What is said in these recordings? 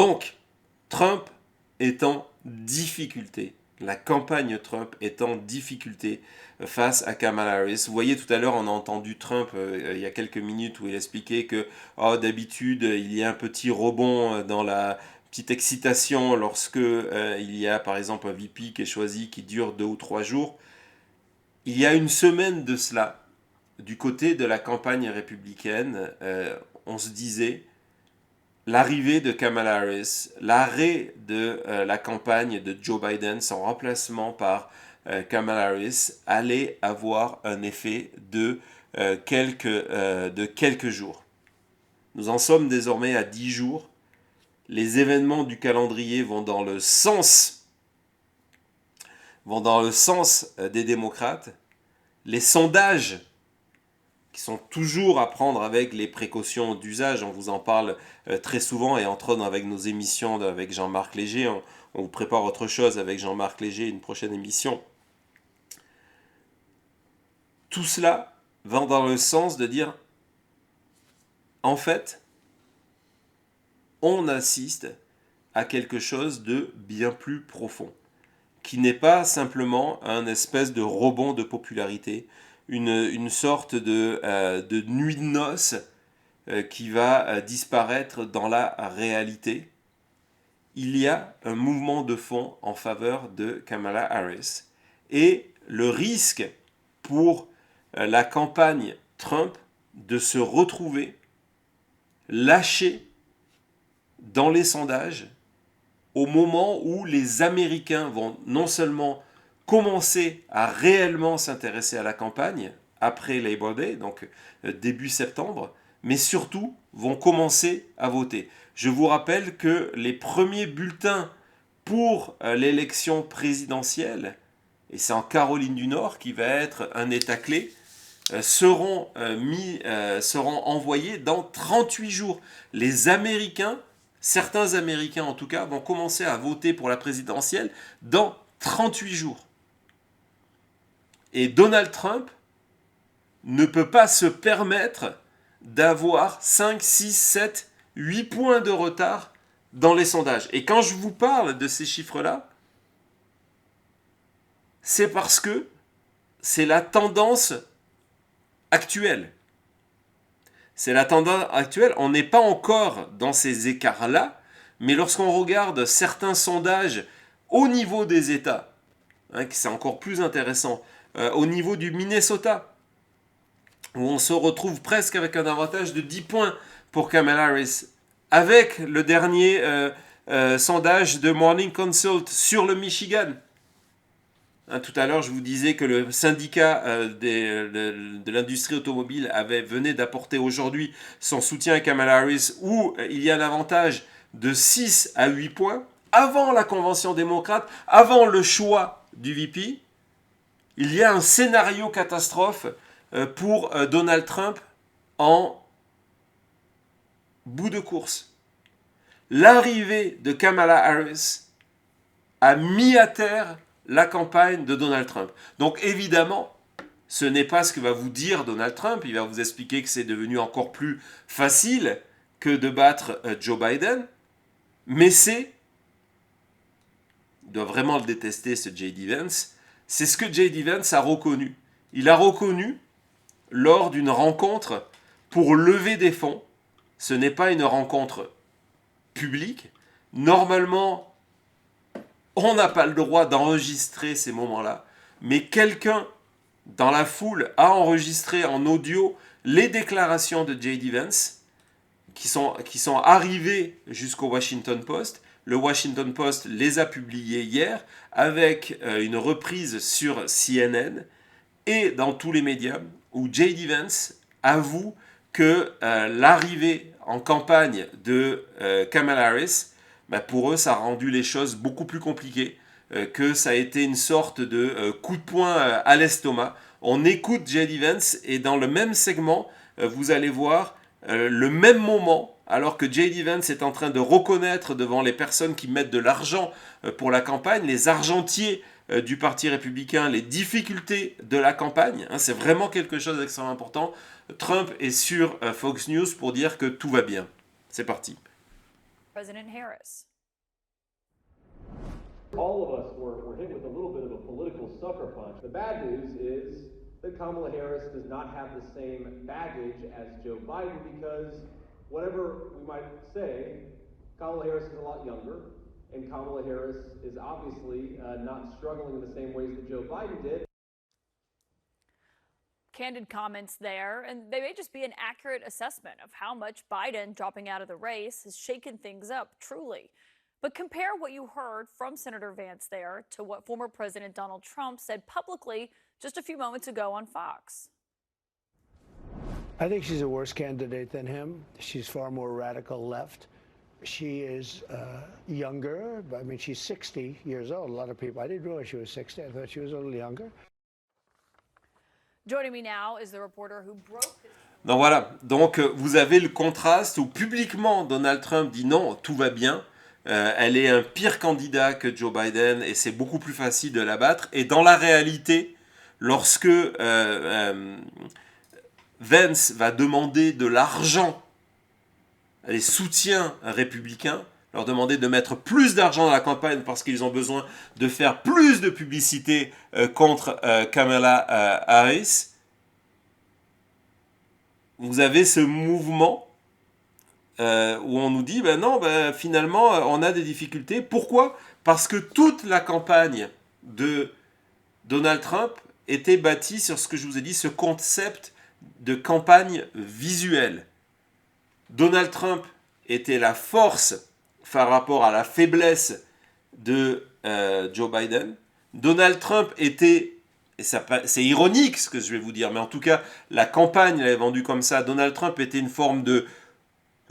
Donc, Trump est en difficulté. La campagne Trump est en difficulté face à Kamala Harris. Vous voyez, tout à l'heure, on a entendu Trump il y a quelques minutes où il expliquait que d'habitude, il y a un petit rebond dans la petite excitation lorsque il y a par exemple un VP qui est choisi qui dure 2 ou 3 jours. Il y a une semaine de cela, du côté de la campagne républicaine, on se disait l'arrivée de Kamala Harris, l'arrêt de la campagne de Joe Biden, son remplacement par Kamala Harris, allait avoir un effet de quelques jours. Nous en sommes désormais à 10 jours. Les événements du calendrier vont dans le sens des démocrates. Les sondages qui sont toujours à prendre avec les précautions d'usage. On vous en parle très souvent et entre autres avec nos émissions avec Jean-Marc Léger. On vous prépare autre chose avec Jean-Marc Léger, une prochaine émission. Tout cela va dans le sens de dire, en fait, on assiste à quelque chose de bien plus profond, qui n'est pas simplement un espèce de rebond de popularité, une sorte de nuit de noces qui va disparaître dans la réalité. Il y a un mouvement de fond en faveur de Kamala Harris. Et le risque pour la campagne Trump de se retrouver lâché dans les sondages au moment où les Américains vont non seulement commencer à réellement s'intéresser à la campagne après Labor Day, donc début septembre, mais surtout vont commencer à voter. Je vous rappelle que les premiers bulletins pour l'élection présidentielle, et c'est en Caroline du Nord qui va être un État clé, seront envoyés dans 38 jours. Les Américains, certains Américains en tout cas, vont commencer à voter pour la présidentielle dans 38 jours. Et Donald Trump ne peut pas se permettre d'avoir 5, 6, 7, 8 points de retard dans les sondages. Et quand je vous parle de ces chiffres-là, c'est parce que c'est la tendance actuelle. C'est la tendance actuelle. On n'est pas encore dans ces écarts-là, mais lorsqu'on regarde certains sondages au niveau des États, c'est encore plus intéressant, au niveau du Minnesota, où on se retrouve presque avec un avantage de 10 points pour Kamala Harris, avec le dernier sondage de Morning Consult sur le Michigan. Tout à l'heure, je vous disais que le syndicat de l'industrie automobile venait d'apporter aujourd'hui son soutien à Kamala Harris, où il y a un avantage de 6 à 8 points. Avant la convention démocrate, avant le choix du VP, il y a un scénario catastrophe pour Donald Trump en bout de course. L'arrivée de Kamala Harris a mis à terre la campagne de Donald Trump. Donc évidemment, ce n'est pas ce que va vous dire Donald Trump. Il va vous expliquer que c'est devenu encore plus facile que de battre Joe Biden. Mais il doit vraiment le détester, ce J.D. Vance. C'est ce que J.D. Vance a reconnu. Il a reconnu lors d'une rencontre pour lever des fonds. Ce n'est pas une rencontre publique. Normalement, on n'a pas le droit d'enregistrer ces moments-là, mais quelqu'un dans la foule a enregistré en audio les déclarations de J.D. Vance qui sont arrivées jusqu'au Washington Post. Le Washington Post les a publiées hier avec une reprise sur CNN et dans tous les médias où J.D. Vance avoue que l'arrivée en campagne de Kamala Harris, pour eux, ça a rendu les choses beaucoup plus compliquées, que ça a été une sorte de coup de poing à l'estomac. On écoute J.D. Vance et dans le même segment, vous allez voir le même moment, alors que J.D. Vance est en train de reconnaître devant les personnes qui mettent de l'argent pour la campagne, les argentiers du Parti républicain, les difficultés de la campagne. C'est vraiment quelque chose d'extrêmement important. Trump est sur Fox News pour dire que tout va bien. C'est parti. President Harris. All of us were hit with a little bit of a political sucker punch. The bad news is that Kamala Harris does not have the same baggage as Joe Biden because whatever we might say, Kamala Harris is a lot younger, and Kamala Harris is obviously not struggling in the same ways that Joe Biden did. Candid comments there, and they may just be an accurate assessment of how much Biden dropping out of the race has shaken things up, truly. But compare what you heard from Senator Vance there to what former President Donald Trump said publicly just a few moments ago on Fox. I think she's a worse candidate than him. She's far more radical left. She is younger. I mean, she's 60 years old. A lot of people, I didn't realize she was 60. I thought she was a little younger. Joining me now is the reporter who broke his... Donc voilà, donc vous avez le contraste où publiquement Donald Trump dit non, tout va bien. Elle est un pire candidat que Joe Biden et c'est beaucoup plus facile de la battre. Et dans la réalité, lorsque Vance va demander de l'argent à des soutiens républicains, leur demander de mettre plus d'argent dans la campagne parce qu'ils ont besoin de faire plus de publicité contre Kamala Harris, vous avez ce mouvement où on nous dit, finalement, on a des difficultés. Pourquoi ? Parce que toute la campagne de Donald Trump était bâtie sur ce que je vous ai dit, ce concept de campagne visuelle. Donald Trump était la force par rapport à la faiblesse de Joe Biden. Donald Trump était, et c'est ironique ce que je vais vous dire, mais en tout cas, la campagne l'avait vendu comme ça. Donald Trump était une forme de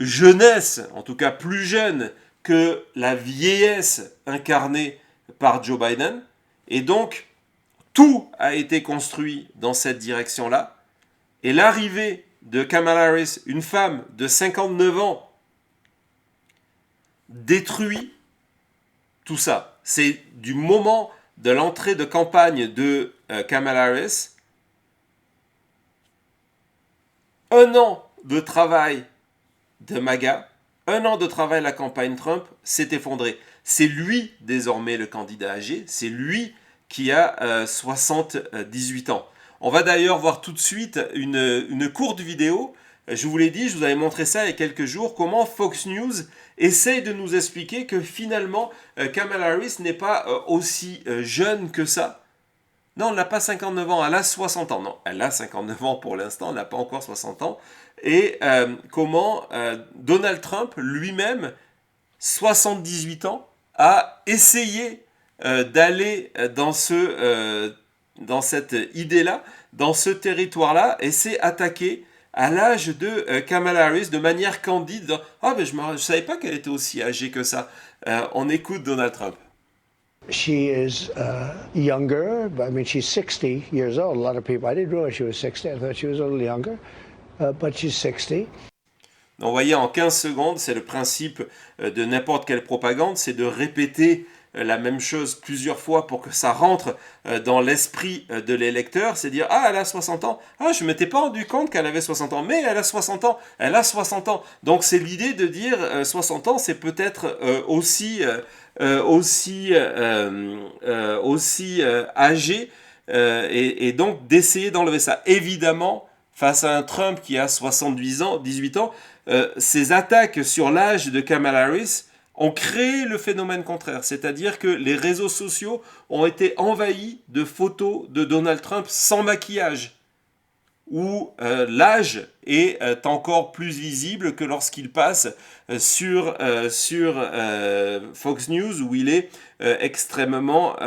jeunesse, en tout cas plus jeune que la vieillesse incarnée par Joe Biden. Et donc, tout a été construit dans cette direction-là. Et l'arrivée de Kamala Harris, une femme de 59 ans, détruit tout ça. C'est du moment de l'entrée de campagne de Kamala Harris, un an de travail de MAGA, un an de travail à la campagne Trump s'est effondré. C'est lui désormais le candidat âgé, c'est lui qui a 78 ans. On va d'ailleurs voir tout de suite une courte vidéo. Je vous l'ai dit, je vous avais montré ça il y a quelques jours, comment Fox News essaye de nous expliquer que finalement Kamala Harris n'est pas aussi jeune que ça. Non, elle n'a pas 59 ans, elle a 60 ans. Non, elle a 59 ans pour l'instant, elle n'a pas encore 60 ans. Et comment Donald Trump lui-même, 78 ans, a essayé d'aller dans cette idée-là, dans ce territoire-là, et s'est attaqué à l'âge de Kamala Harris de manière candide. Ah, mais je ne savais pas qu'elle était aussi âgée que ça. On écoute Donald Trump. She is younger. I mean, she's 60 years old. A lot of people, I didn't realize she was 60. I thought she was a little younger, but she's 60. Donc, vous voyez, en 15 secondes, c'est le principe de n'importe quelle propagande, c'est de répéter la même chose plusieurs fois pour que ça rentre dans l'esprit de l'électeur, c'est dire « Ah, elle a 60 ans. Ah, je ne m'étais pas rendu compte qu'elle avait 60 ans. Mais elle a 60 ans. Elle a 60 ans. » Donc, c'est l'idée de dire 60 ans, c'est peut-être aussi âgé et donc d'essayer d'enlever ça. Évidemment, face à un Trump qui a 18 ans, ces attaques sur l'âge de Kamala Harris ont créé le phénomène contraire, c'est-à-dire que les réseaux sociaux ont été envahis de photos de Donald Trump sans maquillage, où l'âge est encore plus visible que lorsqu'il passe sur Fox News, où il est extrêmement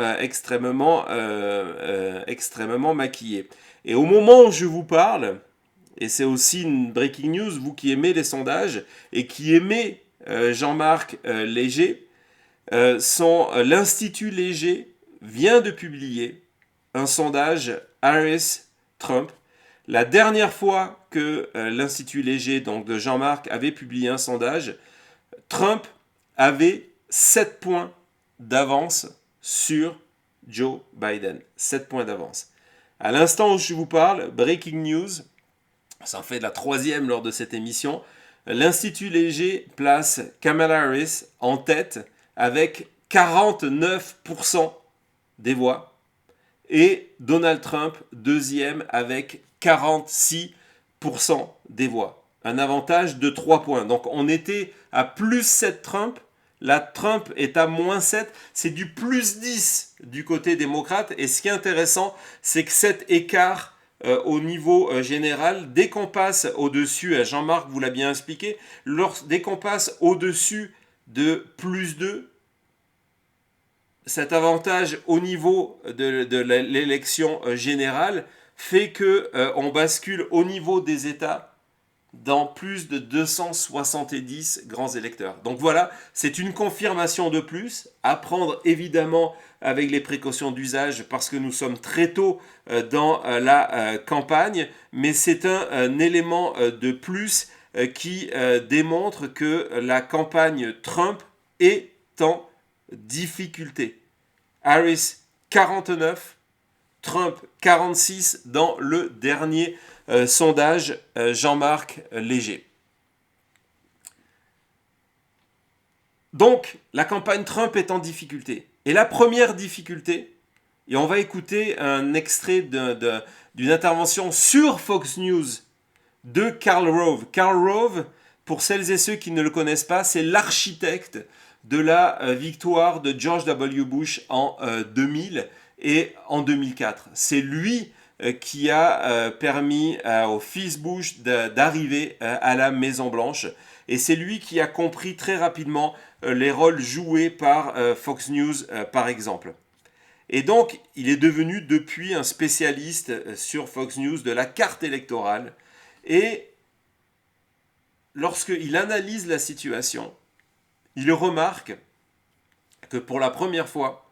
maquillé. Et au moment où je vous parle, et c'est aussi une breaking news, vous qui aimez les sondages et qui aimez Jean-Marc Léger, l'Institut Léger vient de publier un sondage Harris-Trump. La dernière fois que l'Institut Léger, donc de Jean-Marc, avait publié un sondage, Trump avait 7 points d'avance sur Joe Biden. 7 points d'avance. À l'instant où je vous parle, breaking news, ça en fait la 3e lors de cette émission, l'Institut Léger place Kamala Harris en tête avec 49% des voix et Donald Trump deuxième avec 46% des voix. Un avantage de 3 points. Donc on était à plus 7 Trump. Là, Trump est à moins 7. C'est du plus 10 du côté démocrate. Et ce qui est intéressant, c'est que cet écart au niveau général, dès qu'on passe au-dessus, Jean-Marc vous l'a bien expliqué, dès qu'on passe au-dessus de plus 2, cet avantage au niveau de l'élection générale fait qu'on bascule au niveau des États dans plus de 270 grands électeurs. Donc voilà, c'est une confirmation de plus, à prendre évidemment avec les précautions d'usage parce que nous sommes très tôt dans la campagne, mais c'est un élément de plus qui démontre que la campagne Trump est en difficulté. Harris 49, Trump 46 dans le dernier sondage Jean-Marc Léger. Donc, la campagne Trump est en difficulté. Et la première difficulté, et on va écouter un extrait d'une intervention sur Fox News de Karl Rove. Karl Rove, pour celles et ceux qui ne le connaissent pas, c'est l'architecte de la victoire de George W. Bush en 2000 et en 2004. C'est lui qui a permis au fils Bush d'arriver à la Maison-Blanche. Et c'est lui qui a compris très rapidement les rôles joués par Fox News, par exemple. Et donc, il est devenu depuis un spécialiste sur Fox News de la carte électorale. Et lorsqu'il analyse la situation, il remarque que pour la première fois,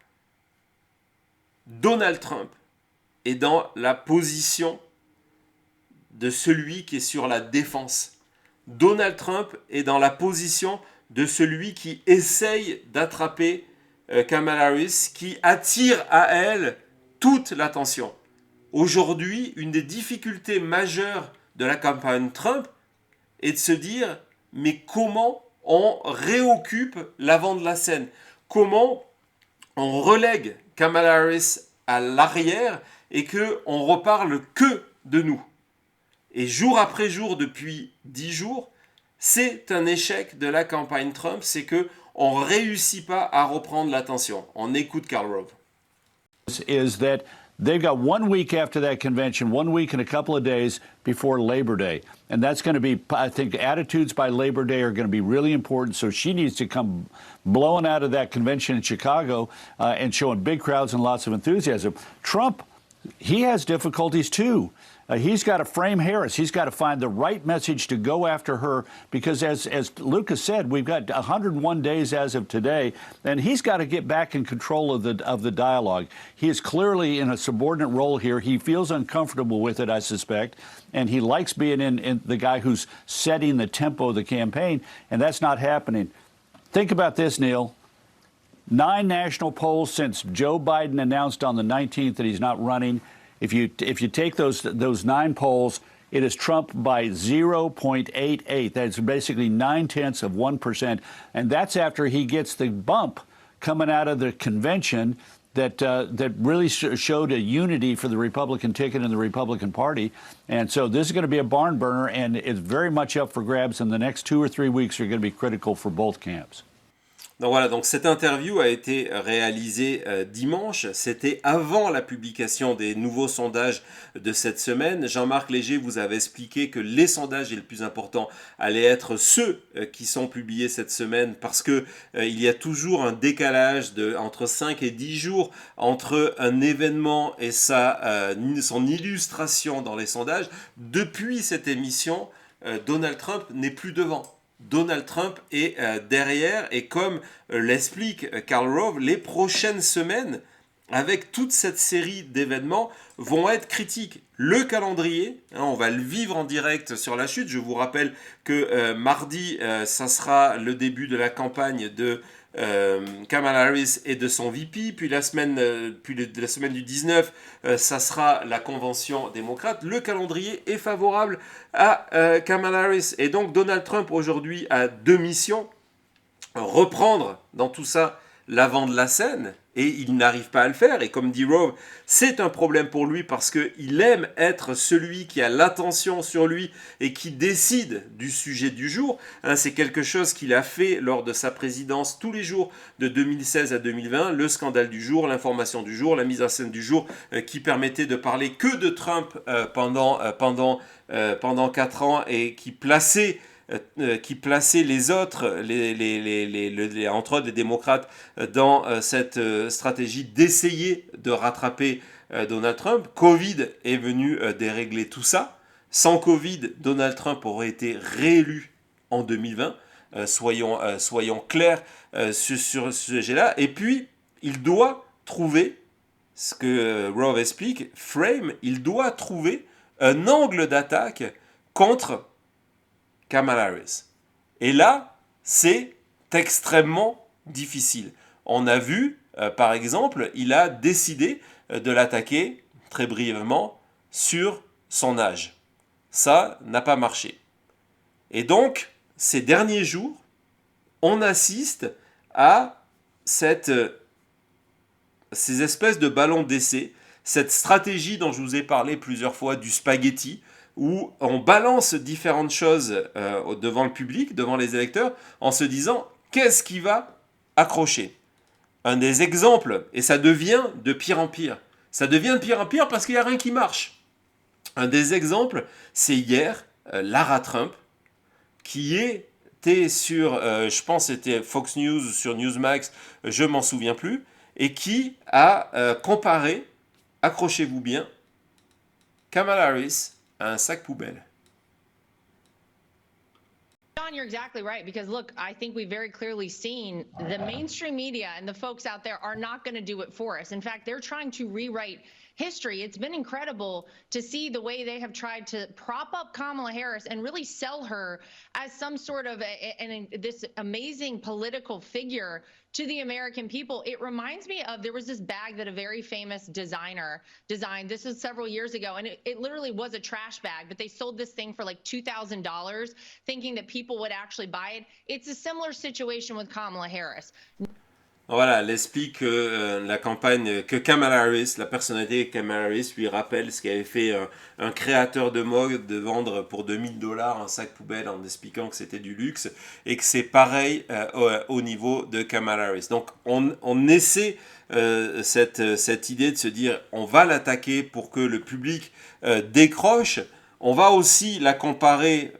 Donald Trump est dans la position de celui qui est sur la défense. Donald Trump est dans la position de celui qui essaye d'attraper Kamala Harris, qui attire à elle toute l'attention. Aujourd'hui, une des difficultés majeures de la campagne Trump est de se dire, mais comment on réoccupe l'avant de la scène? Comment on relègue Kamala Harris à l'arrière et qu'on reparle que de nous? Et jour après jour, depuis 10 jours, c'est un échec de la campagne Trump, c'est qu'on ne réussit pas à reprendre l'attention. On écoute Karl Rove. Is that they've got 1 week after that convention, 1 week and a couple of days before Labor Day. And that's going to be, I think, attitudes by Labor Day are going to be really important. So she needs to come blowing out of that convention in Chicago and showing big crowds and lots of enthusiasm. Trump, he has difficulties too. He's got to frame Harris. He's got to find the right message to go after her because, as Lucas said, we've got 101 days as of today, and he's got to get back in control of the dialogue. He is clearly in a subordinate role here. He feels uncomfortable with it, I suspect, and he likes being in the guy who's setting the tempo of the campaign, and that's not happening. Think about this, Neil. 9 national polls since Joe Biden announced on the 19th that he's not running. If you take those 9 polls, it is Trump by 0.88. That's basically 0.9%, and that's after he gets the bump coming out of the convention that really showed a unity for the Republican ticket and the Republican Party. And so this is going to be a barn burner, and it's very much up for grabs. And the next 2 or 3 weeks are going to be critical for both camps. Donc voilà, donc cette interview a été réalisée dimanche, c'était avant la publication des nouveaux sondages de cette semaine. Jean-Marc Léger vous avait expliqué que les sondages les plus importants allaient être ceux qui sont publiés cette semaine parce que il y a toujours un décalage entre 5 et 10 jours entre un événement et son illustration dans les sondages. Depuis cette émission, Donald Trump n'est plus devant. Donald Trump est derrière et comme l'explique Karl Rove, les prochaines semaines, avec toute cette série d'événements, vont être critiques. Le calendrier, on va le vivre en direct sur la chute. Je vous rappelle que mardi, ça sera le début de la campagne de Kamala Harris et de son VP, puis la semaine du 19, ça sera la convention démocrate. Le calendrier est favorable à Kamala Harris. Et donc Donald Trump aujourd'hui a deux missions: reprendre dans tout ça l'avant de la scène, et il n'arrive pas à le faire. Et comme dit Rove, c'est un problème pour lui parce qu'il aime être celui qui a l'attention sur lui et qui décide du sujet du jour. C'est quelque chose qu'il a fait lors de sa présidence tous les jours de 2016 à 2020, le scandale du jour, l'information du jour, la mise en scène du jour, qui permettait de parler que de Trump pendant 4 ans, et qui plaçait les autres, entre autres les démocrates, dans cette stratégie d'essayer de rattraper Donald Trump. Covid est venu dérégler tout ça. Sans Covid, Donald Trump aurait été réélu en 2020. Soyons clairs sur ce sujet-là. Et puis, il doit trouver, ce que Rove explique, il doit trouver un angle d'attaque contre Kamala Harris. Et là, c'est extrêmement difficile. On a vu, par exemple, il a décidé de l'attaquer, très brièvement, sur son âge. Ça n'a pas marché. Et donc, ces derniers jours, on assiste à ces espèces de ballons d'essai, cette stratégie dont je vous ai parlé plusieurs fois, du spaghetti, où on balance différentes choses devant le public, devant les électeurs, en se disant qu'est-ce qui va accrocher. Un des exemples, et ça devient de pire en pire, ça devient de pire en pire parce qu'il n'y a rien qui marche. Un des exemples, c'est hier, Lara Trump, qui était sur, je pense c'était Fox News, sur Newsmax, je m'en souviens plus, et qui a comparé, accrochez-vous bien, Kamala Harris à un sac poubelle. John, you're exactly right, because look, I think we've very clearly seen the mainstream media and the folks out there are not going to do it for us. In fact, they're trying to rewrite history. It's been incredible to see the way they have tried to prop up Kamala Harris and really sell her as some sort of this amazing political figure to the American people. It reminds me of, there was this bag that a very famous designer designed. This was several years ago, and it literally was a trash bag, but they sold this thing for like $2,000, thinking that people would actually buy it. It's a similar situation with Kamala Harris. Voilà, elle explique que la campagne, que Kamala Harris, la personnalité de Kamala Harris lui rappelle ce qu'avait fait un créateur de mode, de vendre pour $2000 un sac poubelle en expliquant que c'était du luxe, et que c'est pareil au niveau de Kamala Harris. Donc on essaie cette idée de se dire on va l'attaquer pour que le public décroche. On va aussi la comparer,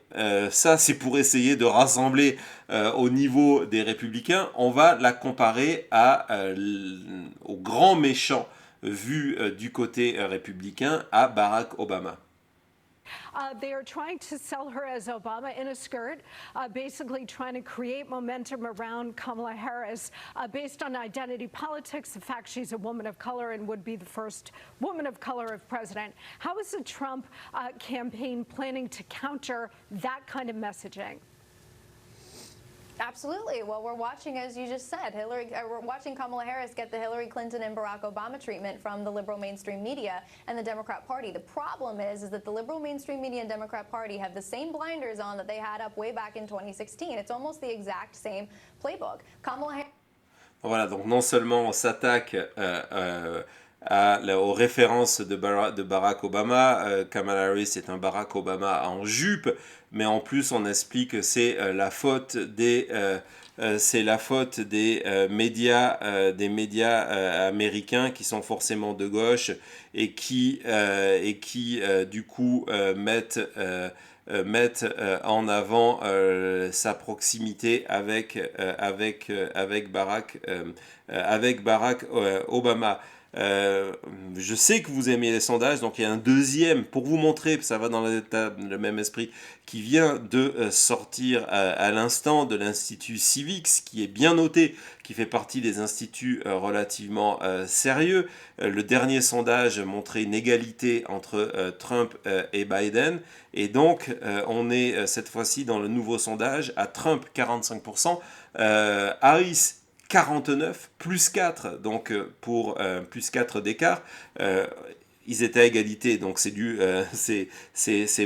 ça c'est pour essayer de rassembler au niveau des républicains, on va la comparer au grand méchant vu du côté républicain, à Barack Obama. They are trying to sell her as Obama in a skirt, basically trying to create momentum around Kamala Harris based on identity politics, the fact she's a woman of color and would be the first woman of color of president. How is the Trump campaign planning to counter that kind of messaging? Absolutely. Well, we're watching, as you just said, we're watching Kamala Harris get the Hillary Clinton and Barack Obama treatment from the liberal mainstream media and the Democrat Party. The problem is that the liberal mainstream media and Democrat Party have the same blinders on that they had up way back in 2016. It's almost the exact same playbook. Kamala Harris. Voilà, donc non seulement on s'attaque aux références de Barack Obama, Kamala Harris est un Barack Obama en jupe, mais en plus on explique que c'est la faute des médias américains qui sont forcément de gauche et qui du coup mettent en avant sa proximité avec Barack Obama. Je sais que vous aimez les sondages, donc il y a un deuxième pour vous montrer, ça va dans le même esprit, qui vient de sortir à l'instant de l'Institut Civics, qui est bien noté, qui fait partie des instituts relativement sérieux. Le dernier sondage montrait une égalité entre Trump et Biden, et donc on est cette fois-ci dans le nouveau sondage à Trump 45%, Harris 49, plus 4, donc pour plus 4 d'écart. Ils étaient à égalité, donc c'est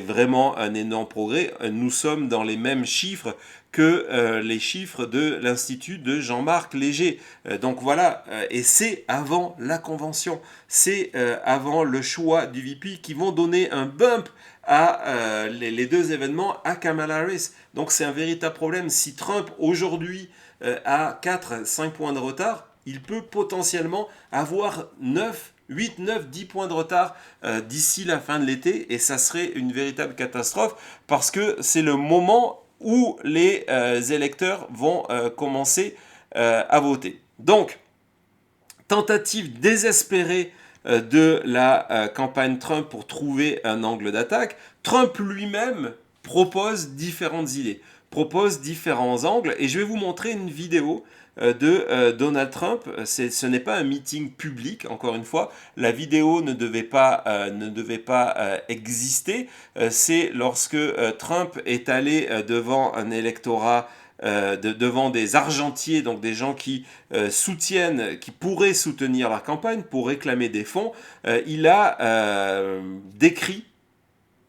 vraiment un énorme progrès. Nous sommes dans les mêmes chiffres que les chiffres de l'Institut de Jean-Marc Léger. Donc voilà, et c'est avant la convention, c'est avant le choix du VP qui vont donner un bump à les deux événements à Kamala Harris. Donc c'est un véritable problème. Si Trump aujourd'hui a 4-5 points de retard, il peut potentiellement avoir 8, 9, 10 points de retard d'ici la fin de l'été, et ça serait une véritable catastrophe parce que c'est le moment où les électeurs vont commencer à voter. Donc, tentative désespérée de la campagne Trump pour trouver un angle d'attaque. Trump lui-même propose différentes idées, propose différents angles, et je vais vous montrer une vidéo de Donald Trump. Ce n'est pas un meeting public, encore une fois, la vidéo ne devait pas exister. C'est lorsque Trump est allé devant un électorat, devant des argentiers, donc des gens qui soutiennent, qui pourraient soutenir la campagne pour réclamer des fonds. Il a décrit,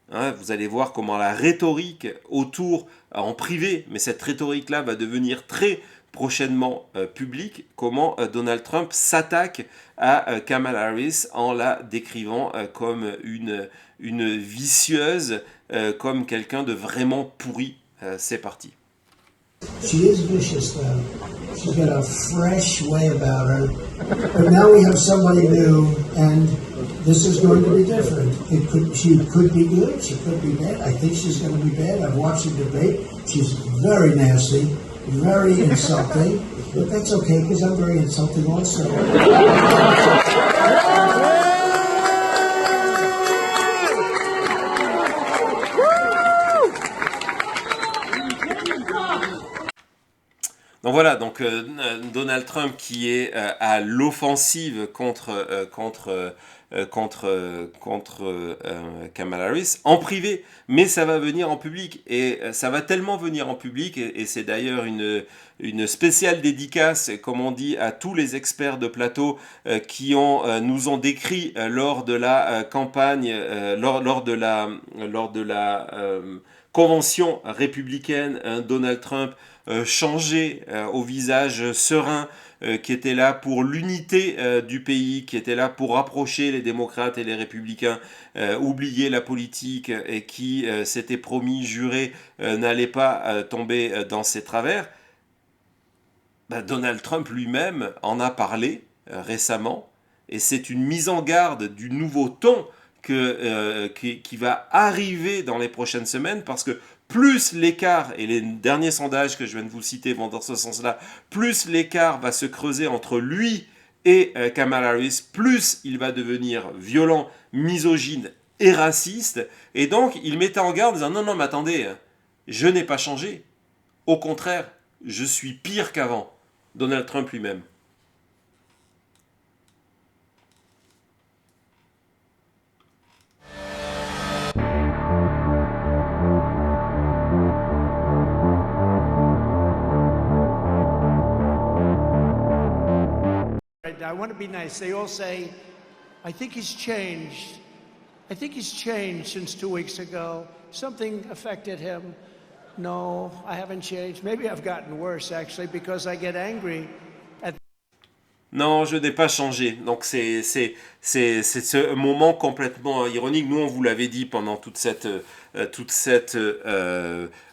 vous allez voir comment la rhétorique autour, en privé, mais cette rhétorique-là va devenir très prochainement publique, comment Donald Trump s'attaque à Kamala Harris en la décrivant comme une vicieuse, comme quelqu'un de vraiment pourri. C'est parti. She is vicious, though. She's got a fresh way about her. But now we have somebody new, and this is going to be different. She could be good, she could be bad. I think she's going to be bad. I've watched the debate. She's very nasty, very insulting. But that's okay, because I'm very insulting also. Donc voilà, donc Donald Trump qui est à l'offensive contre Kamala Harris en privé, mais ça va venir en public, et ça va tellement venir en public, et c'est d'ailleurs une spéciale dédicace, comme on dit, à tous les experts de plateau qui nous ont décrit lors de la campagne, lors de la convention républicaine, Donald Trump changé au visage serein, qui était là pour l'unité du pays, qui était là pour rapprocher les démocrates et les républicains, oublier la politique, et qui s'était promis, juré, n'allait pas tomber dans ses travers. Donald Trump lui-même en a parlé récemment, et c'est une mise en garde du nouveau ton qui va arriver dans les prochaines semaines, parce que plus l'écart, et les derniers sondages que je viens de vous citer vont dans ce sens-là, plus l'écart va se creuser entre lui et Kamala Harris, plus il va devenir violent, misogyne et raciste. Et donc, il mettait en garde en disant « Non, non, mais attendez, je n'ai pas changé. Au contraire, je suis pire qu'avant. » Donald Trump lui-même. I want to be nice. They all say, I think he's changed. I think he's changed since 2 weeks ago. Something affected him. No, I haven't changed. Maybe I've gotten worse, actually, because I get angry. Non, je n'ai pas changé. Donc c'est ce moment complètement ironique. Nous, on vous l'avait dit pendant toute cette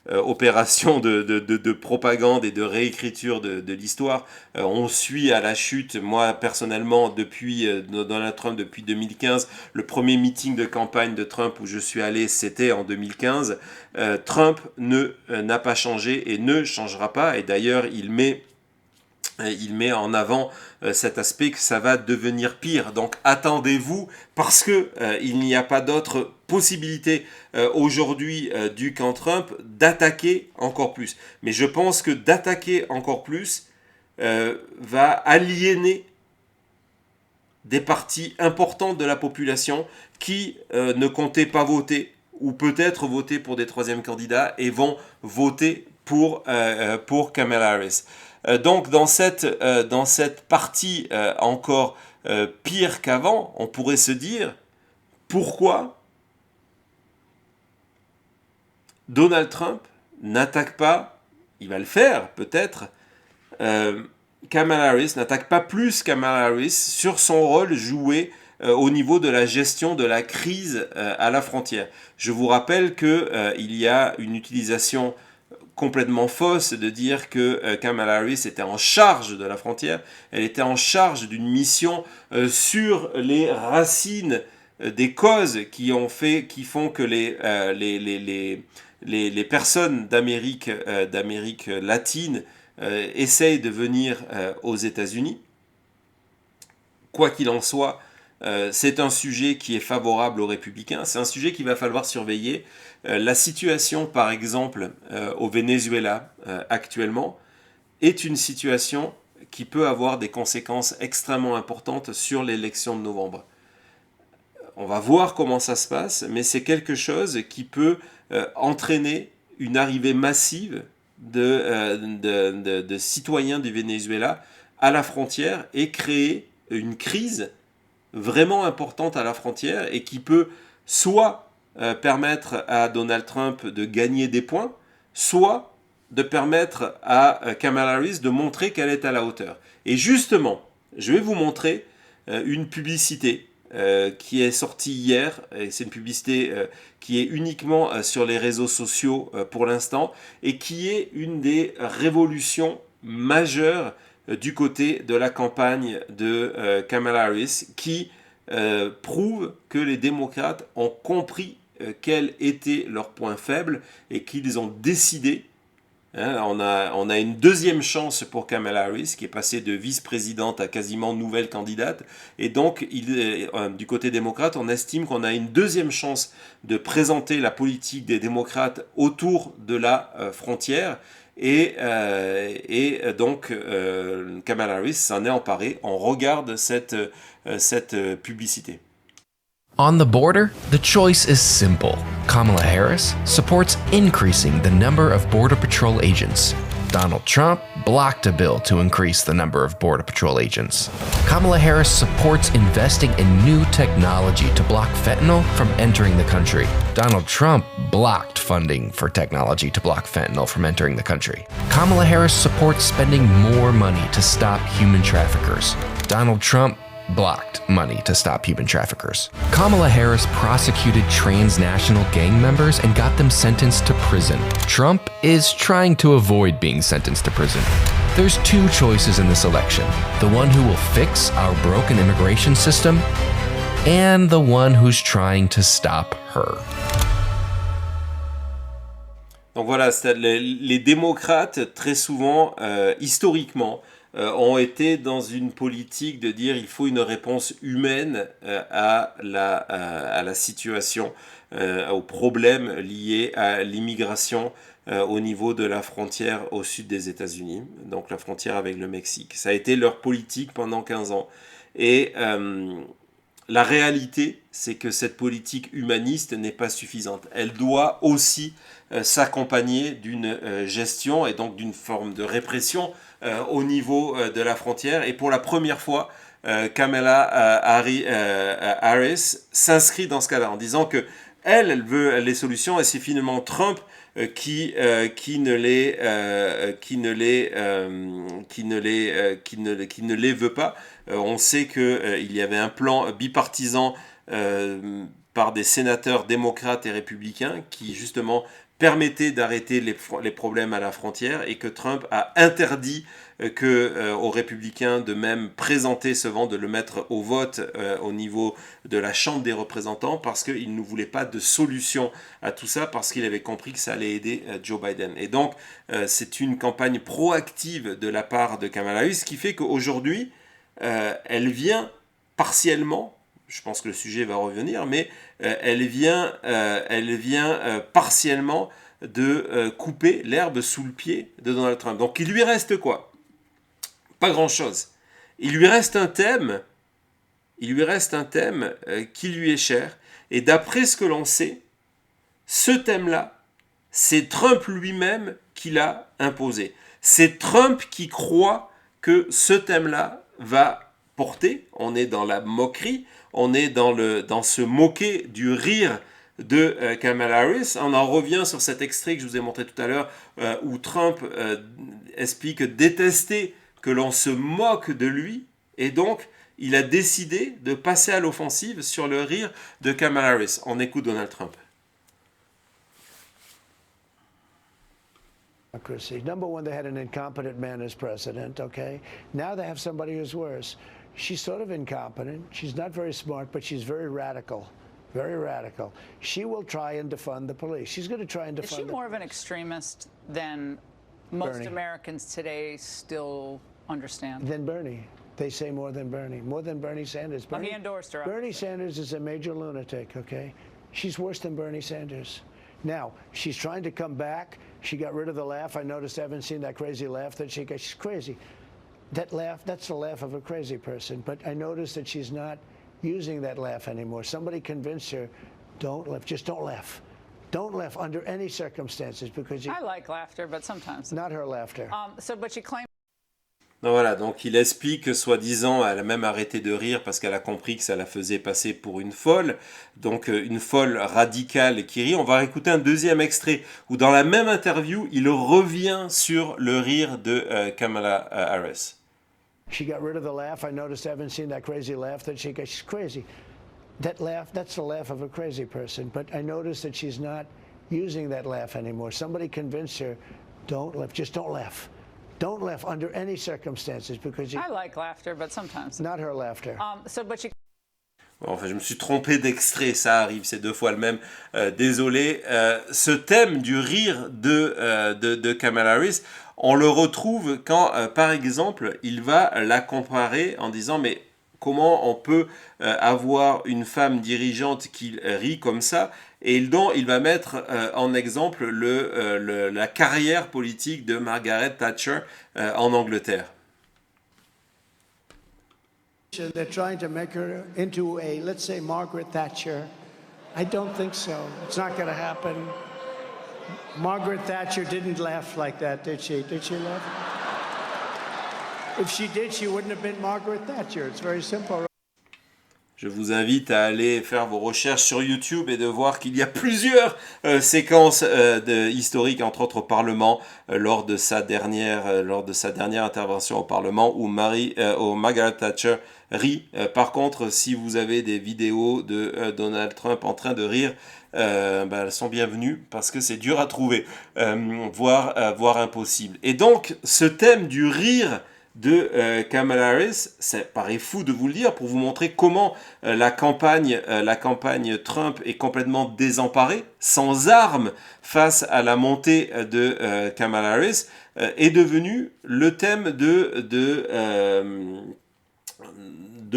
opération de propagande et de réécriture de l'histoire. On suit à la chute, moi personnellement, depuis Donald Trump, depuis 2015. Le premier meeting de campagne de Trump où je suis allé, c'était en 2015. Trump n'a pas changé et ne changera pas. Et d'ailleurs, il met en avant cet aspect que ça va devenir pire. Donc attendez-vous, parce que il n'y a pas d'autre possibilité aujourd'hui du camp Trump d'attaquer encore plus. Mais je pense que d'attaquer encore plus va aliéner des parties importantes de la population qui ne comptaient pas voter, ou peut-être voter pour des troisièmes candidats, et vont voter pour Kamala Harris. Donc dans cette partie encore pire qu'avant, on pourrait se dire pourquoi Donald Trump n'attaque pas, il va le faire peut-être, Kamala Harris, n'attaque pas plus Kamala Harris sur son rôle joué au niveau de la gestion de la crise à la frontière. Je vous rappelle qu'il y a une utilisation complètement fausse de dire que Kamala Harris était en charge de la frontière. Elle était en charge d'une mission sur les racines des causes qui font que les personnes d'Amérique latine essayent de venir aux États-Unis. Quoi qu'il en soit, c'est un sujet qui est favorable aux républicains. C'est un sujet qu'il va falloir surveiller. La situation, par exemple, au Venezuela actuellement, est une situation qui peut avoir des conséquences extrêmement importantes sur l'élection de novembre. On va voir comment ça se passe, mais c'est quelque chose qui peut entraîner une arrivée massive de citoyens du Venezuela à la frontière et créer une crise vraiment importante à la frontière et qui peut soit permettre à Donald Trump de gagner des points, soit de permettre à Kamala Harris de montrer qu'elle est à la hauteur. Et justement, je vais vous montrer une publicité qui est sortie hier, et c'est une publicité qui est uniquement sur les réseaux sociaux pour l'instant, et qui est une des révolutions majeures du côté de la campagne de Kamala Harris, qui prouve que les démocrates ont compris quels étaient leurs points faibles et qu'ils ont décidé. On a une deuxième chance pour Kamala Harris, qui est passée de vice-présidente à quasiment nouvelle candidate. Et donc, du côté démocrate, on estime qu'on a une deuxième chance de présenter la politique des démocrates autour de la frontière. Et donc, Kamala Harris s'en est emparée. On regarde cette publicité. On the border, the choice is simple. Kamala Harris supports increasing the number of Border Patrol agents. Donald Trump blocked a bill to increase the number of Border Patrol agents. Kamala Harris supports investing in new technology to block fentanyl from entering the country. Donald Trump blocked funding for technology to block fentanyl from entering the country. Kamala Harris supports spending more money to stop human traffickers. Donald Trump blocked money to stop human traffickers. Kamala Harris prosecuted transnational gang members and got them sentenced to prison. Trump is trying to avoid being sentenced to prison. There's two choices in this election: the one who will fix our broken immigration system and the one who's trying to stop her. Donc voilà, les démocrates, très souvent, historiquement, ont été dans une politique de dire il faut une réponse humaine à la situation, aux problèmes liés à l'immigration au niveau de la frontière au sud des États-Unis, donc la frontière avec le Mexique. Ça a été leur politique pendant 15 ans. Et la réalité, c'est que cette politique humaniste n'est pas suffisante. Elle doit aussi s'accompagner d'une gestion et donc d'une forme de répression au niveau de la frontière. Et pour la première fois, Kamala Harris s'inscrit dans ce cas-là en disant que elle veut les solutions et c'est finalement Trump qui ne les veut pas. On sait qu'il y avait un plan bipartisan par des sénateurs démocrates et républicains qui justement permettait d'arrêter les problèmes à la frontière et que Trump a interdit aux républicains de même présenter ce vent, de le mettre au vote au niveau de la Chambre des représentants parce qu'il ne voulait pas de solution à tout ça, parce qu'il avait compris que ça allait aider Joe Biden. Et donc, c'est une campagne proactive de la part de Kamala Harris qui fait qu'aujourd'hui, elle vient partiellement, je pense que le sujet va revenir, mais elle vient partiellement de couper l'herbe sous le pied de Donald Trump. Donc il lui reste quoi? Pas grand-chose. Il lui reste un thème qui lui est cher. Et d'après ce que l'on sait, ce thème-là, c'est Trump lui-même qui l'a imposé. C'est Trump qui croit que ce thème-là va porter. On est dans la moquerie, on est dans se moquer du rire de Kamala Harris. On en revient sur cet extrait que je vous ai montré tout à l'heure où Trump explique détester que l'on se moque de lui, et donc il a décidé de passer à l'offensive sur le rire de Kamala Harris. On écoute Donald Trump. Number one, they had an incompetent man as president, okay? Now they have somebody who's worse. She's sort of incompetent. She's not very smart, but she's very radical. Very radical. She will try and defund the police. She's going to try and defund. Is she more of an extremist than most Bernie. Americans today still understand? Than Bernie. They say more than Bernie Sanders. He endorsed her. Bernie Sanders is a major lunatic, okay? She's worse than Bernie Sanders. Now, she's trying to come back. She got rid of the laugh. I noticed I haven't seen that crazy laugh that she got. She's crazy. That laugh, that's the laugh of a crazy person. But I noticed that she's not using that laugh anymore. Somebody convinced her, don't laugh, just don't laugh. Don't laugh under any circumstances because I like laughter, but sometimes. Not her laughter. But she claims. Voilà, donc il explique que soi-disant, elle a même arrêté de rire parce qu'elle a compris que ça la faisait passer pour une folle, donc une folle radicale qui rit. On va écouter un deuxième extrait où dans la même interview, il revient sur le rire de Kamala Harris. She got rid of the laugh. I noticed I haven't seen that crazy laugh that she got. She's crazy. That laugh, that's the laugh of a crazy person. But I noticed that she's not using that laugh anymore. Somebody convinced her, don't laugh, just don't laugh. Don't laugh under any circumstances because I like laughter, but sometimes. Not her laughter. But she. Enfin, je me suis trompé d'extrait, ça arrive, c'est deux fois le même. Désolé. Ce thème du rire de Kamala Harris, on le retrouve quand, par exemple, il va la comparer en disant mais comment on peut avoir une femme dirigeante qui rit comme ça, et dont il va mettre en exemple la carrière politique de Margaret Thatcher en Angleterre. They're trying to make her into a, let's say, Margaret Thatcher. I don't think so. It's not going to happen. Margaret Thatcher didn't laugh like that, did she? Did she laugh? If she did, she wouldn't have been Margaret Thatcher. It's very simple. Je vous invite à aller faire vos recherches sur YouTube et de voir qu'il y a plusieurs séquences historiques, entre autres au Parlement, lors de sa dernière intervention au Parlement, où Margaret Thatcher rit. Par contre, si vous avez des vidéos de Donald Trump en train de rire, elles sont bienvenues parce que c'est dur à trouver, voire impossible. Et donc, ce thème du rire de Kamala Harris, ça paraît fou de vous le dire, pour vous montrer comment la campagne Trump est complètement désemparée, sans armes face à la montée de Kamala Harris, est devenu le thème de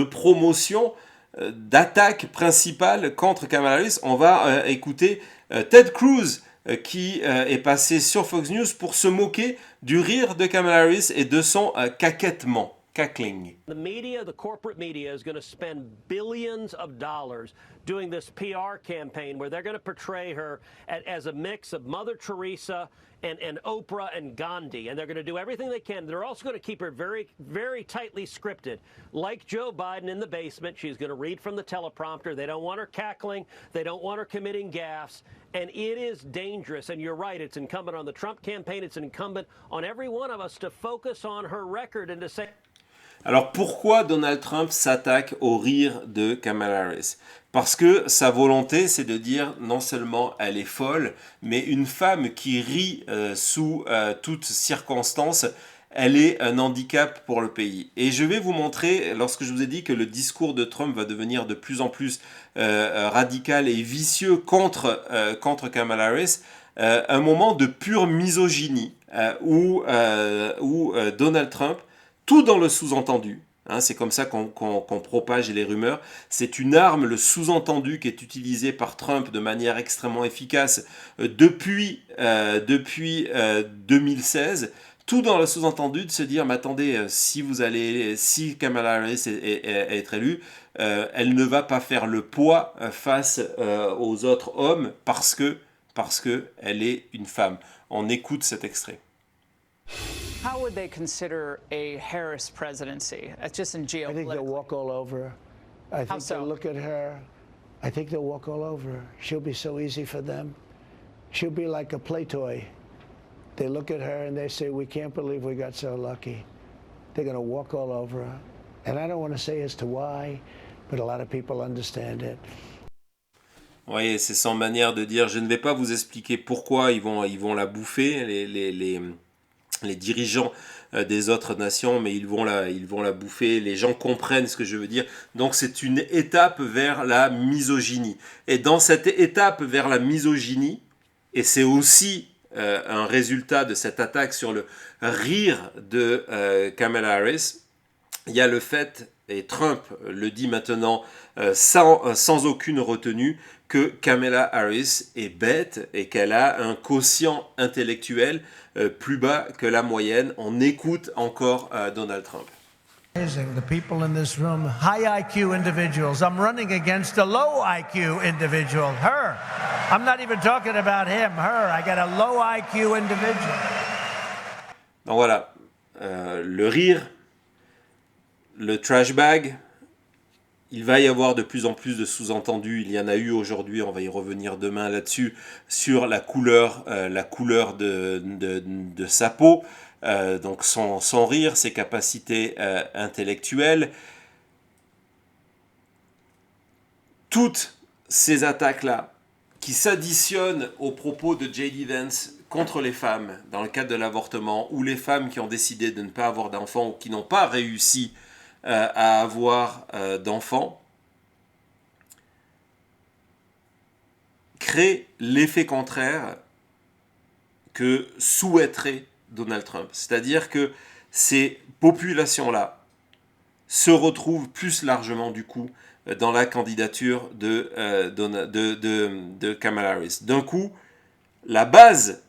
promotion, d'attaque principale contre Kamala Harris. On va écouter Ted Cruz qui est passé sur Fox News pour se moquer du rire de Kamala Harris et de son caquettement, cackling. The media, the corporate media, is going to spend billions of dollars doing this PR campaign where they're going to portray her as a mix of Mother Teresa and Oprah and Gandhi, and they're going to do everything they can. They're also going to keep her very, very tightly scripted. Like Joe Biden in the basement, she's going to read from the teleprompter. They don't want her cackling. They don't want her committing gaffes. And it is dangerous, and you're right, it's incumbent on the Trump campaign, it's incumbent on every one of us to focus on her record and to say... Alors pourquoi Donald Trump s'attaque au rire de Kamala Harris? Parce que sa volonté, c'est de dire non seulement elle est folle, mais une femme qui rit sous toutes circonstances, elle est un handicap pour le pays. Et je vais vous montrer, lorsque je vous ai dit que le discours de Trump va devenir de plus en plus radical et vicieux contre Kamala Harris, un moment de pure misogynie où Donald Trump, tout dans le sous-entendu, hein, c'est comme ça qu'on propage les rumeurs, c'est une arme, le sous-entendu, qui est utilisé par Trump de manière extrêmement efficace depuis 2016, tout dans le sous-entendu de se dire, mais attendez, si Kamala Harris est être élue, elle ne va pas faire le poids face aux autres hommes parce que elle est une femme. On écoute cet extrait. How would they consider a Harris presidency? Just in geopolitical. I think they'll walk all over her. I think so? they'll look at her. I think they'll walk all over her. She'll be so easy for them. She'll be like a play toy. They look at her and they say, we can't believe we got so lucky. They're going to walk all over her. And I don't want to say as to why, but a lot of people understand it. Oui, c'est sans manière de dire, je ne vais pas vous expliquer pourquoi ils vont la bouffer, les dirigeants des autres nations, mais ils vont la bouffer, les gens comprennent ce que je veux dire. Donc c'est une étape vers la misogynie. Et dans cette étape vers la misogynie, et c'est aussi un résultat de cette attaque sur le rire de Kamala Harris, il y a le fait, et Trump le dit maintenant sans aucune retenue, que Kamala Harris est bête et qu'elle a un quotient intellectuel plus bas que la moyenne. On écoute encore Donald Trump. The people in this room, high IQ individuals. I'm running against a low IQ individual, her. I'm not even talking about him, her. I got a low IQ individual. Donc voilà, le rire, le trash bag, il va y avoir de plus en plus de sous-entendus. Il y en a eu aujourd'hui, on va y revenir demain là-dessus, sur la couleur de sa peau. Donc son rire, ses capacités intellectuelles. Toutes ces attaques-là, qui s'additionnent aux propos de J.D. Vance contre les femmes, dans le cadre de l'avortement, ou les femmes qui ont décidé de ne pas avoir d'enfants, ou qui n'ont pas réussi à avoir d'enfants, crée l'effet contraire que souhaiterait Donald Trump. C'est-à-dire que ces populations-là se retrouvent plus largement, du coup, dans la candidature de Kamala Harris. D'un coup, la base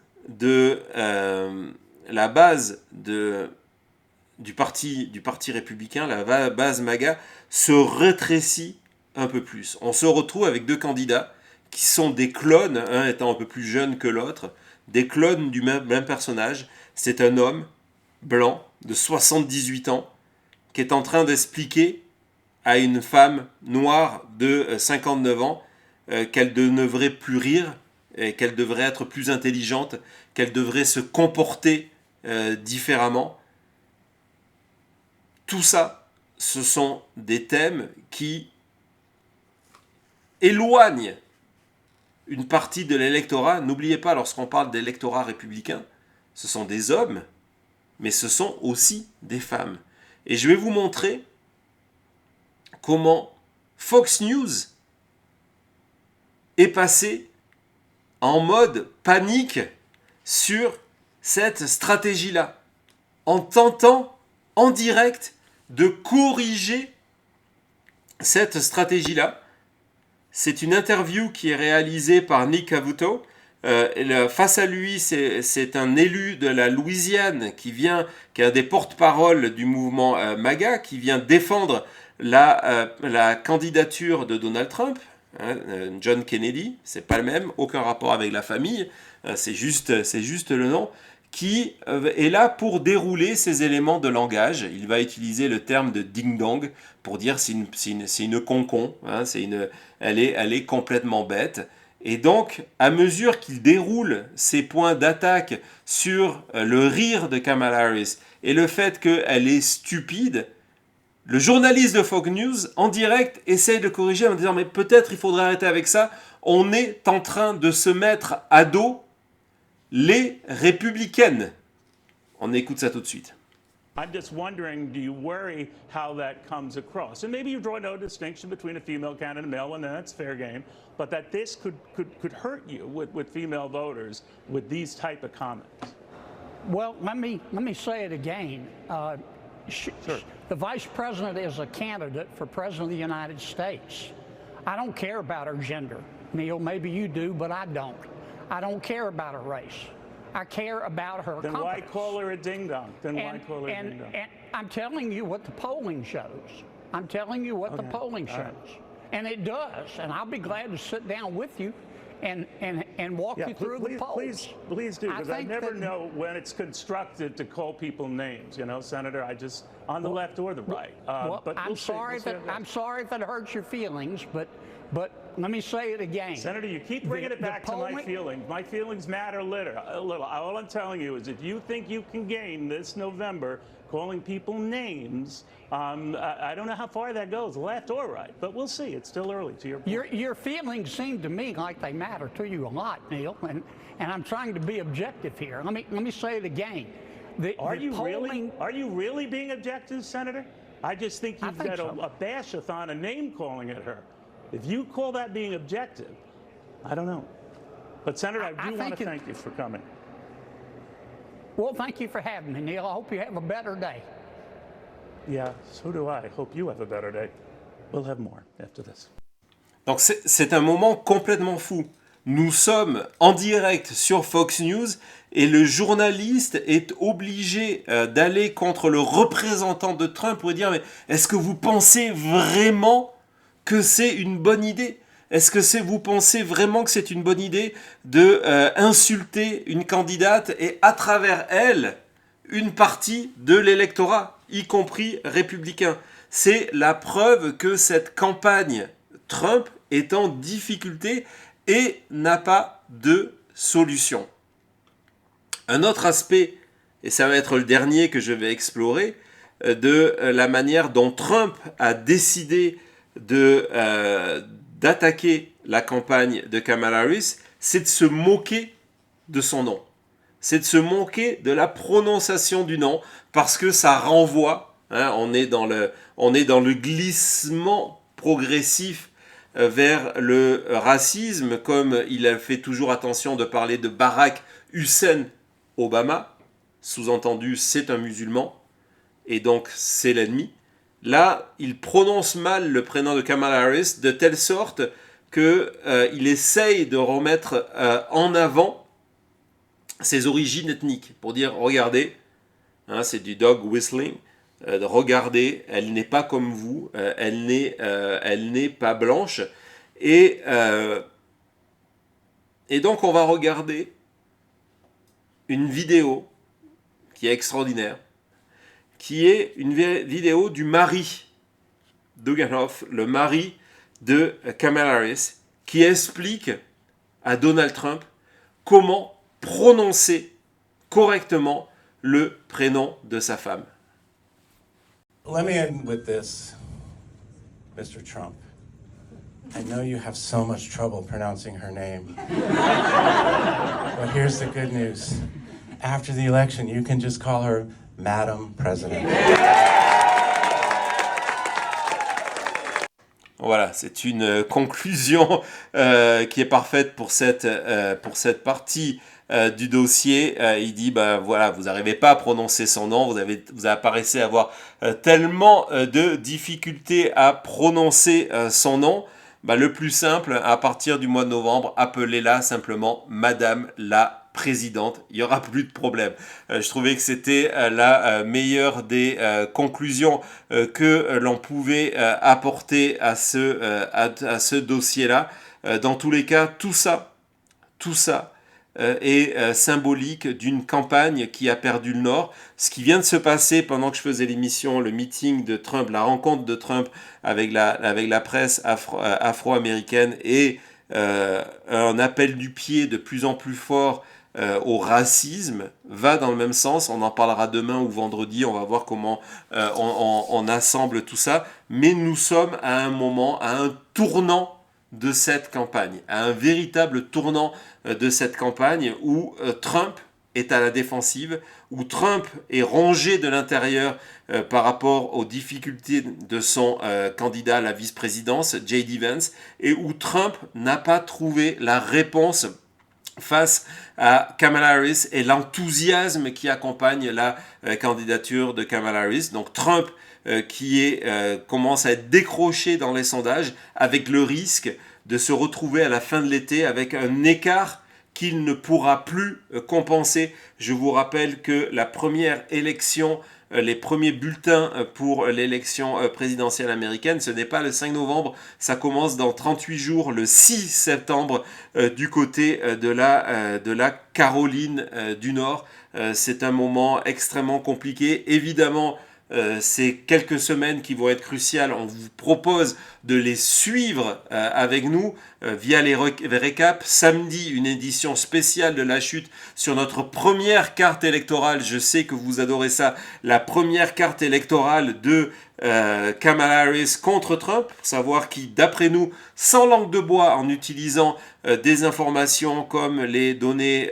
du parti républicain, la base MAGA, se rétrécit un peu plus. On se retrouve avec deux candidats qui sont des clones, un étant un peu plus jeune que l'autre, des clones du même personnage. C'est un homme blanc de 78 ans qui est en train d'expliquer à une femme noire de 59 ans qu'elle ne devrait plus rire, et qu'elle devrait être plus intelligente, qu'elle devrait se comporter différemment. Tout ça, ce sont des thèmes qui éloignent une partie de l'électorat. N'oubliez pas, lorsqu'on parle d'électorat républicain, ce sont des hommes, mais ce sont aussi des femmes. Et je vais vous montrer comment Fox News est passé en mode panique sur cette stratégie-là, en tentant en direct de corriger cette stratégie-là. C'est une interview qui est réalisée par Nick Cavuto. Face à lui, c'est un élu de la Louisiane qui a des porte-parole du mouvement MAGA, qui vient défendre la candidature de Donald Trump. John Kennedy, c'est pas le même, aucun rapport avec la famille, c'est juste le nom, qui est là pour dérouler ces éléments de langage. Il va utiliser le terme de ding-dong pour dire c'est une concon, hein, elle est complètement bête. Et donc, à mesure qu'il déroule ses points d'attaque sur le rire de Kamala Harris et le fait qu'elle est stupide, le journaliste de Fox News, en direct, essaye de corriger en disant « Mais peut-être il faudrait arrêter avec ça, on est en train de se mettre à dos les républicaines. » On écoute ça tout de suite. I'm just wondering, do you worry how that comes across? And maybe you draw no distinction between a female candidate and a male one, then that's fair game. But that this could hurt you with female voters with these type of comments. Well, let me say it again. Sure. The vice president is a candidate for president of the United States. I don't care about her gender. Neil, maybe you do, but I don't. I don't care about her race. I care about her Then competence. why call her a ding-dong? Why call her a ding-dong? And I'm telling you what the polling shows. I'm telling you what the polling shows. Right. And it does. And I'll be glad to sit down with you and and walk you through the polls. Please do, because I never that, know when it's constructive to call people names. You know, Senator, on the left or the right. But I'm sorry if it hurts your feelings, but let me say it again. Senator, you keep bringing it back to my feelings. My feelings matter a little. All I'm telling you is if you think you can gain this November calling people names, I don't know how far that goes, left or right, but we'll see. It's still early, to your point. Your feelings seem to me like they matter to you a lot, Neil, and I'm trying to be objective here. Let me say it again. Are you really being objective, Senator? I just think you've got a bash-a-thon, a name-calling at her. If you call that being objective, I don't know. But, Senator, I do want to thank you for coming. Well, thank you for having me, Neil. I hope you have a better day. Yeah, so do I. Hope you have a better day. We'll have more after this. Donc c'est un moment complètement fou. Nous sommes en direct sur Fox News et le journaliste est obligé d'aller contre le représentant de Trump pour dire « Mais est-ce que vous pensez vraiment que c'est une bonne idée ? Est-ce que vous pensez vraiment que c'est une bonne idée de insulter une candidate et à travers elle, une partie de l'électorat, y compris républicain ?» C'est la preuve que cette campagne Trump est en difficulté et n'a pas de solution. Un autre aspect, et ça va être le dernier que je vais explorer, de la manière dont Trump a décidé d'attaquer la campagne de Kamala Harris, c'est de se moquer de son nom. C'est de se moquer de la prononciation du nom, parce que ça renvoie, on est dans le glissement progressif vers le racisme, comme il a fait toujours attention de parler de Barack Hussein Obama, sous-entendu c'est un musulman, et donc c'est l'ennemi. Là, il prononce mal le prénom de Kamala Harris de telle sorte qu'il essaye de remettre en avant ses origines ethniques, pour dire, regardez, c'est du dog whistling, regardez, elle n'est pas comme vous, elle n'est pas blanche, et donc on va regarder une vidéo qui est extraordinaire, qui est une vidéo du mari Doug Emhoff, le mari de Kamala Harris, qui explique à Donald Trump comment prononcer correctement le prénom de sa femme. Let me end with this, Mr. Trump. I know you have so much trouble pronouncing her name. But here's the good news. After the election, you can just call her Madam President. Voilà, c'est une conclusion qui est parfaite pour cette partie du dossier. Il dit, voilà, vous n'arrivez pas à prononcer son nom, vous apparaissez avoir tellement de difficultés à prononcer son nom. Le plus simple, à partir du mois de novembre, appelez-la simplement Madame la Présidente. Il n'y aura plus de problème. Je trouvais que c'était la meilleure des conclusions que l'on pouvait apporter à ce dossier-là. Dans tous les cas, tout ça est symbolique d'une campagne qui a perdu le Nord. Ce qui vient de se passer pendant que je faisais l'émission, le meeting de Trump, la rencontre de Trump avec la presse afro-américaine et un appel du pied de plus en plus fort au racisme, va dans le même sens. On en parlera demain ou vendredi, on va voir comment on assemble tout ça. Mais nous sommes à un moment, à un tournant de cette campagne, à un véritable tournant de cette campagne où Trump est à la défensive, où Trump est rongé de l'intérieur par rapport aux difficultés de son candidat à la vice-présidence, J.D. Vance, et où Trump n'a pas trouvé la réponse face à Kamala Harris et l'enthousiasme qui accompagne la candidature de Kamala Harris. Donc Trump qui commence à être décroché dans les sondages avec le risque de se retrouver à la fin de l'été avec un écart qu'il ne pourra plus compenser. Je vous rappelle que la première élection les premiers bulletins pour l'élection présidentielle américaine. Ce n'est pas le 5 novembre, ça commence dans 38 jours, le 6 septembre, du côté de la Caroline du Nord. C'est un moment extrêmement compliqué. Évidemment, ces quelques semaines qui vont être cruciales, on vous propose de les suivre avec nous via les récaps. Samedi, une édition spéciale de La Chute sur notre première carte électorale. Je sais que vous adorez ça. La première carte électorale de Kamala Harris contre Trump, savoir qui, d'après nous, sans langue de bois, en utilisant des informations comme les données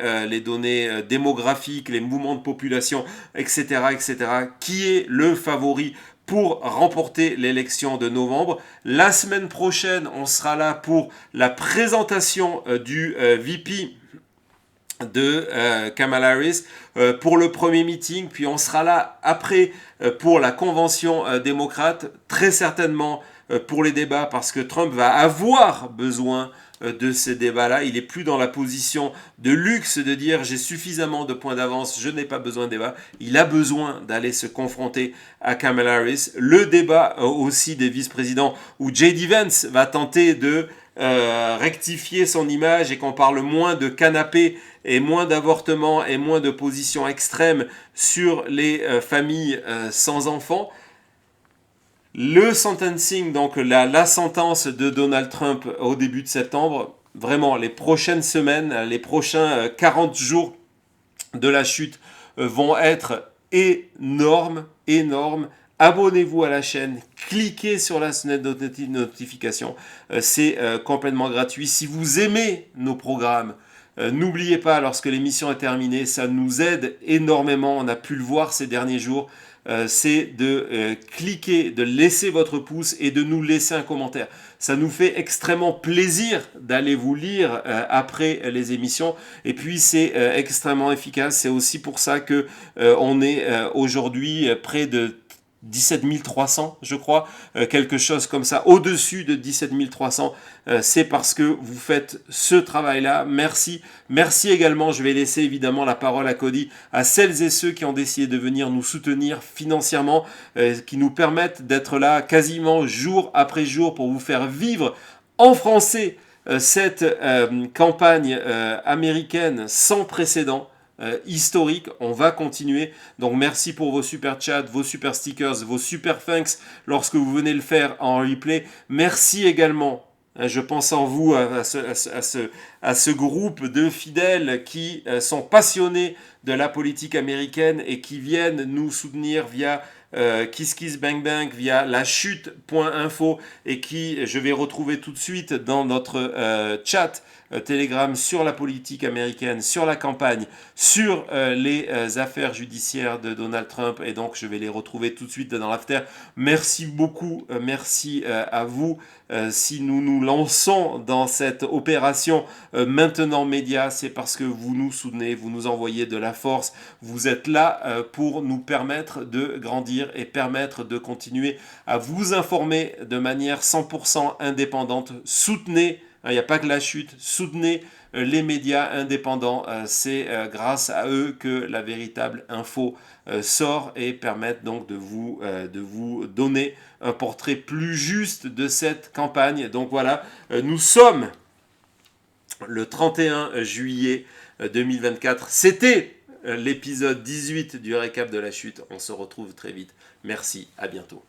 démographiques, les mouvements de population, etc., qui est le favori pour remporter l'élection de novembre. La semaine prochaine, on sera là pour la présentation du VP de Kamala Harris pour le premier meeting, puis on sera là après pour la convention démocrate, très certainement pour les débats, parce que Trump va avoir besoin de ces débats-là. Il n'est plus dans la position de luxe de dire j'ai suffisamment de points d'avance, je n'ai pas besoin de débat. Il a besoin d'aller se confronter à Kamala Harris. Le débat aussi des vice-présidents où J.D. Vance va tenter de rectifier son image et qu'on parle moins de canapé et moins d'avortement et moins de positions extrêmes sur les familles sans enfants. Le sentencing, donc la sentence de Donald Trump au début de septembre, vraiment les prochaines semaines, les prochains 40 jours de la chute vont être énormes. Abonnez-vous à la chaîne, cliquez sur la sonnette de notification, c'est complètement gratuit. Si vous aimez nos programmes, n'oubliez pas, lorsque l'émission est terminée, ça nous aide énormément, on a pu le voir ces derniers jours, c'est de cliquer, de laisser votre pouce et de nous laisser un commentaire. Ça nous fait extrêmement plaisir d'aller vous lire après les émissions, et puis c'est extrêmement efficace. C'est aussi pour ça que on est aujourd'hui près de 17 300, je crois, quelque chose comme ça, au-dessus de 17 300, c'est parce que vous faites ce travail-là. Merci. Merci également, je vais laisser évidemment la parole à Cody, à celles et ceux qui ont décidé de venir nous soutenir financièrement, qui nous permettent d'être là quasiment jour après jour pour vous faire vivre en français cette campagne américaine sans précédent. Historique, on va continuer, donc merci pour vos super chats, vos super stickers, vos super thanks lorsque vous venez le faire en replay. Merci également, je pense en vous, à ce groupe de fidèles qui sont passionnés de la politique américaine et qui viennent nous soutenir via Kiss Kiss Bang Bang, via lachute.info, et qui, je vais retrouver tout de suite dans notre chat Telegram sur la politique américaine, sur la campagne, sur les affaires judiciaires de Donald Trump, et donc je vais les retrouver tout de suite dans l'after. Merci beaucoup, merci à vous. Si nous nous lançons dans cette opération maintenant média, c'est parce que vous nous soutenez, vous nous envoyez de la force, vous êtes là pour nous permettre de grandir et permettre de continuer à vous informer de manière 100% indépendante. Soutenez, il n'y a pas que la chute, soutenez les médias indépendants, c'est grâce à eux que la véritable info sort et permettent donc de vous donner un portrait plus juste de cette campagne. Donc voilà, nous sommes le 31 juillet 2024. C'était l'épisode 18 du récap de la chute. On se retrouve très vite. Merci, à bientôt.